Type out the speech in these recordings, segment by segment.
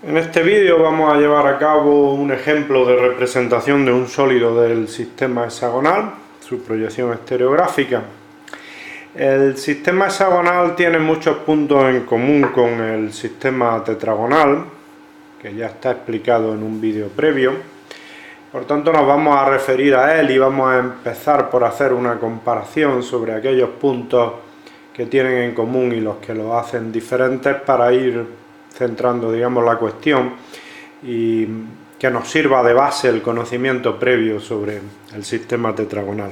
En este vídeo vamos a llevar a cabo un ejemplo de representación de un sólido del sistema hexagonal, su proyección estereográfica. El sistema hexagonal tiene muchos puntos en común con el sistema tetragonal, que ya está explicado en un vídeo previo. Por tanto, nos vamos a referir a él y vamos a empezar por hacer una comparación sobre aquellos puntos que tienen en común y los que los hacen diferentes para ir centrando, digamos, la cuestión y que nos sirva de base el conocimiento previo sobre el sistema tetragonal.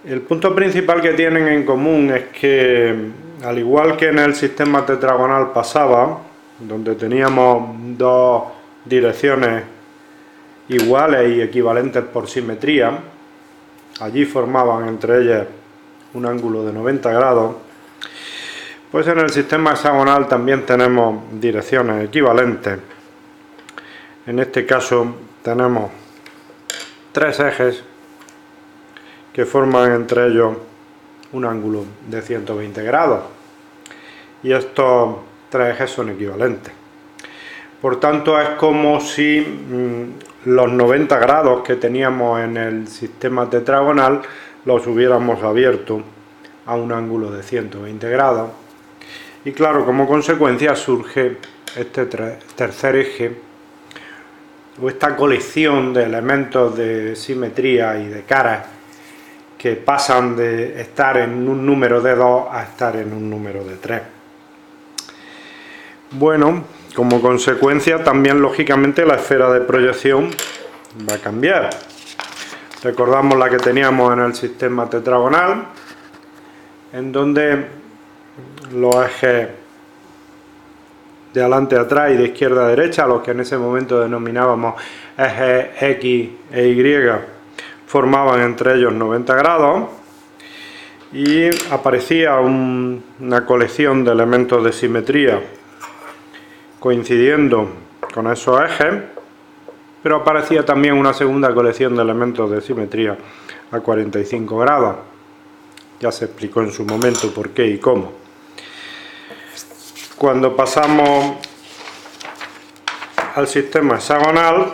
El punto principal que tienen en común es que, al igual que en el sistema tetragonal pasaba, donde teníamos dos direcciones iguales y equivalentes por simetría, allí formaban entre ellas un ángulo de 90 grados, pues en el sistema hexagonal también tenemos direcciones equivalentes. En este caso tenemos tres ejes que forman entre ellos un ángulo de 120 grados y estos tres ejes son equivalentes. Por tanto, es como si los 90 grados que teníamos en el sistema tetragonal los hubiéramos abierto a un ángulo de 120 grados. Y claro, como consecuencia surge este tercer eje, o esta colección de elementos de simetría y de caras que pasan de estar en un número de 2 a estar en un número de 3. Bueno, como consecuencia también lógicamente la esfera de proyección va a cambiar. Recordamos la que teníamos en el sistema tetragonal, en donde los ejes de adelante a atrás y de izquierda a derecha, los que en ese momento denominábamos ejes X e Y, formaban entre ellos 90 grados y aparecía una colección de elementos de simetría coincidiendo con esos ejes, pero aparecía también una segunda colección de elementos de simetría a 45 grados. Ya se explicó en su momento por qué y cómo. Cuando pasamos al sistema hexagonal,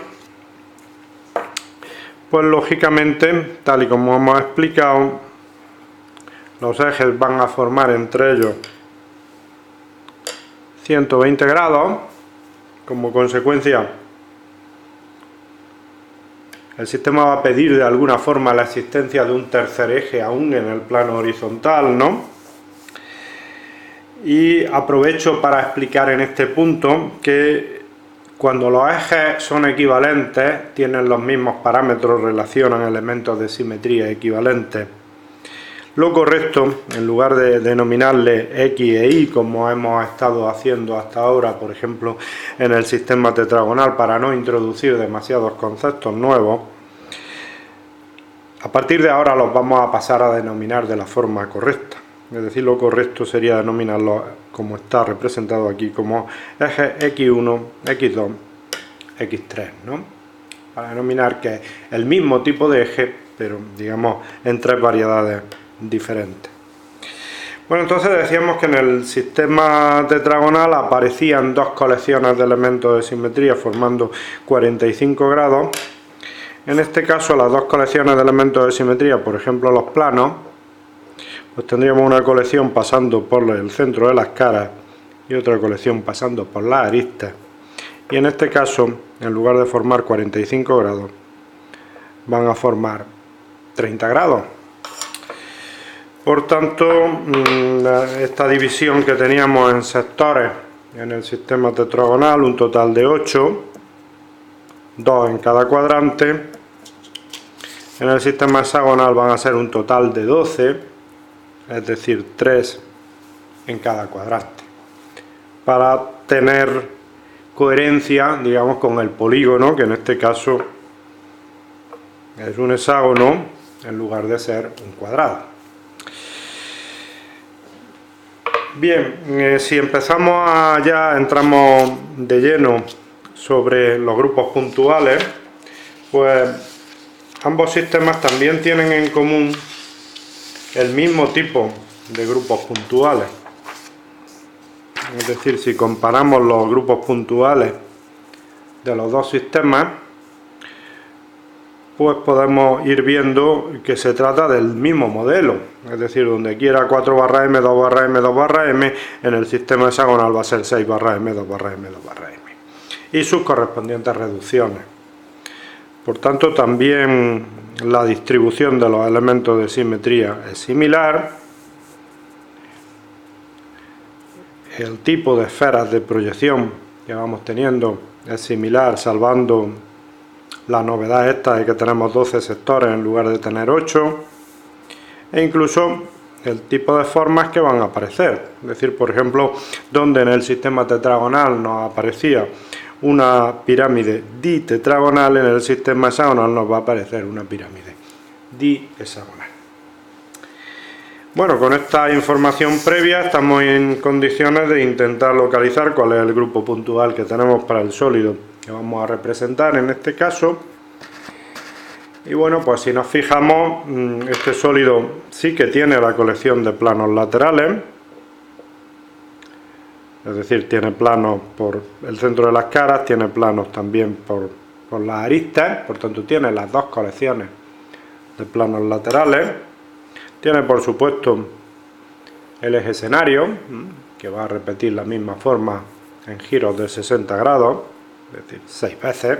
pues lógicamente, tal y como hemos explicado, los ejes van a formar entre ellos 120 grados. Como consecuencia, el sistema va a pedir de alguna forma la existencia de un tercer eje aún en el plano horizontal, ¿no? Y aprovecho para explicar en este punto que cuando los ejes son equivalentes, tienen los mismos parámetros, relacionan elementos de simetría equivalentes. Lo correcto, en lugar de denominarle X e Y, como hemos estado haciendo hasta ahora, por ejemplo, en el sistema tetragonal, para no introducir demasiados conceptos nuevos, a partir de ahora los vamos a pasar a denominar de la forma correcta. Es decir, lo correcto sería denominarlo como está representado aquí, como eje X1, X2, X3, ¿no? Para denominar que es el mismo tipo de eje, pero digamos en tres variedades diferentes. Bueno, entonces decíamos que en el sistema tetragonal aparecían dos colecciones de elementos de simetría formando 45 grados. En este caso, las dos colecciones de elementos de simetría, por ejemplo los planos, pues tendríamos una colección pasando por el centro de las caras y otra colección pasando por las aristas. Y en este caso, en lugar de formar 45 grados, van a formar 30 grados. Por tanto, esta división que teníamos en sectores en el sistema tetragonal, un total de 8, 2 en cada cuadrante, en el sistema hexagonal van a ser un total de 12, es decir, 3 en cada cuadrante, para tener coherencia, digamos, con el polígono, que en este caso es un hexágono en lugar de ser un cuadrado. Bien, si empezamos ya entramos de lleno sobre los grupos puntuales, pues ambos sistemas también tienen en común el mismo tipo de grupos puntuales. es decir, si comparamos los grupos puntuales de los dos sistemas, pues podemos ir viendo que se trata del mismo modelo, es decir, donde quiera 4 barra M, 2 barra M, 2 barra M, en el sistema hexagonal va a ser 6 barra M, 2 barra M, 2 barra M, y sus correspondientes reducciones. Por tanto, también la distribución de los elementos de simetría es similar, el tipo de esferas de proyección que vamos teniendo es similar, salvando la novedad esta de que tenemos 12 sectores en lugar de tener 8, e incluso el tipo de formas que van a aparecer. Es decir, por ejemplo, donde en el sistema tetragonal nos aparecía una pirámide ditetragonal, en el sistema hexagonal nos va a aparecer una pirámide dihexagonal. Bueno, con esta información previa estamos en condiciones de intentar localizar cuál es el grupo puntual que tenemos para el sólido que vamos a representar en este caso. Y bueno, pues si nos fijamos, este sólido sí que tiene la colección de planos laterales, es decir, tiene planos por el centro de las caras, tiene planos también por las aristas, por tanto tiene las dos colecciones de planos laterales. Tiene, por supuesto, el eje escenario, que va a repetir la misma forma en giros de 60 grados, es decir, 6 veces.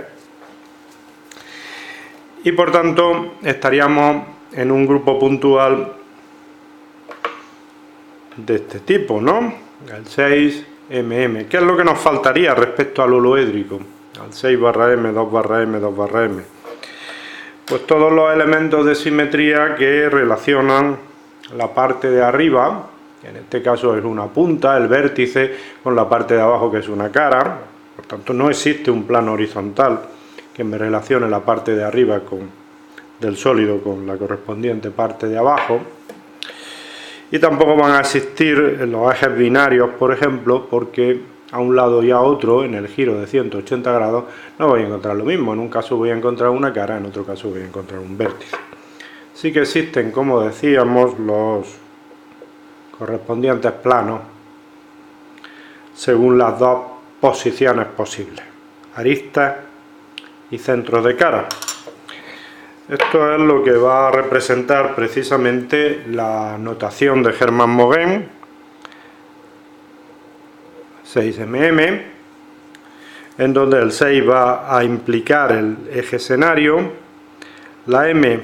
Y por tanto estaríamos en un grupo puntual de este tipo, ¿no? El 6mm. ¿Qué es lo que nos faltaría respecto al holoédrico? Al 6 barra M, 2 barra M, 2 barra M. Pues todos los elementos de simetría que relacionan la parte de arriba, que en este caso es una punta, el vértice, con la parte de abajo que es una cara. Por tanto, no existe un plano horizontal que me relacione la parte de arriba del sólido con la correspondiente parte de abajo. Y tampoco van a existir los ejes binarios, por ejemplo, porque a un lado y a otro, en el giro de 180 grados, no voy a encontrar lo mismo. En un caso voy a encontrar una cara, en otro caso voy a encontrar un vértice. Sí que existen, como decíamos, los correspondientes planos según las dos posiciones posibles, aristas y centros de cara. Esto es lo que va a representar precisamente la notación de Hermann Mogén, 6mm, en donde el 6 va a implicar el eje escenario, la M,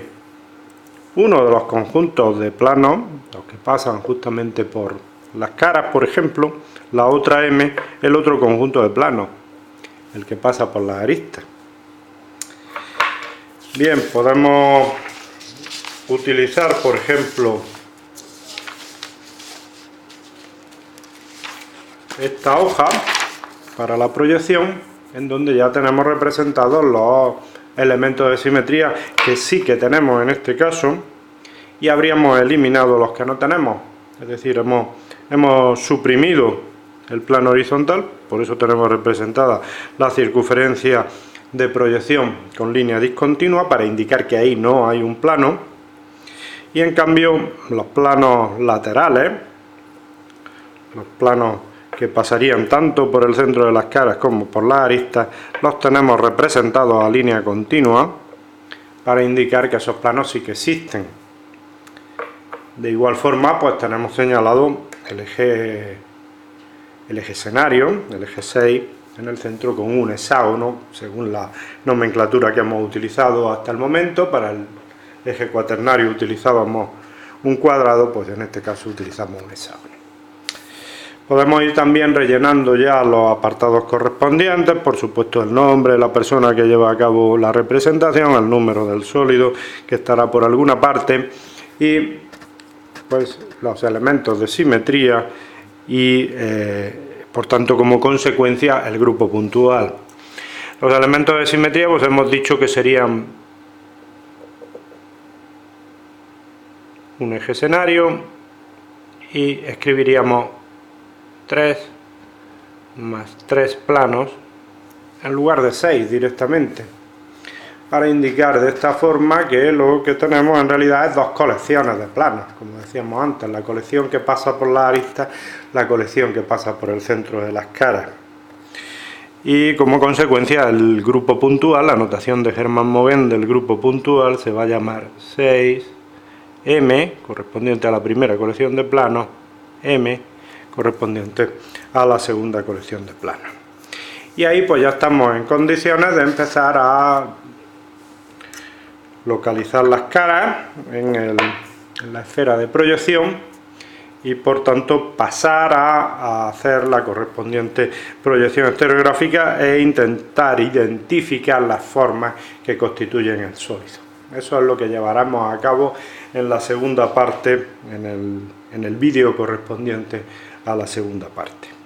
uno de los conjuntos de planos, los que pasan justamente por las caras, por ejemplo, la otra M, el otro conjunto de planos, el que pasa por las aristas. Bien, podemos utilizar, por ejemplo, esta hoja para la proyección, en donde ya tenemos representados los elementos de simetría que sí que tenemos en este caso, y habríamos eliminado los que no tenemos, es decir, hemos suprimido el plano horizontal, por eso tenemos representada la circunferencia de proyección con línea discontinua para indicar que ahí no hay un plano, y en cambio los planos laterales, los planos que pasarían tanto por el centro de las caras como por las aristas, los tenemos representados a línea continua para indicar que esos planos sí que existen. De igual forma, pues tenemos señalado el eje escenario, el eje 6, en el centro con un hexágono, según la nomenclatura que hemos utilizado hasta el momento. Para el eje cuaternario utilizábamos un cuadrado, pues en este caso utilizamos un hexágono. Podemos ir también rellenando ya los apartados correspondientes, por supuesto el nombre de la persona que lleva a cabo la representación, el número del sólido que estará por alguna parte, y pues los elementos de simetría y por tanto como consecuencia el grupo puntual. Los elementos de simetría pues hemos dicho que serían un eje escenario y escribiríamos 3 más 3 planos en lugar de 6 directamente, para indicar de esta forma que lo que tenemos en realidad es dos colecciones de planos, como decíamos antes, la colección que pasa por las aristas, la colección que pasa por el centro de las caras. Y como consecuencia el grupo puntual, la notación de Hermann Moggen del grupo puntual se va a llamar 6M, correspondiente a la primera colección de planos, M, correspondiente a la segunda colección de planos. Y ahí pues ya estamos en condiciones de empezar a localizar las caras en la esfera de proyección y por tanto pasar a hacer la correspondiente proyección estereográfica e intentar identificar las formas que constituyen el sólido. Eso es lo que llevaremos a cabo en la segunda parte, en el vídeo correspondiente a la segunda parte.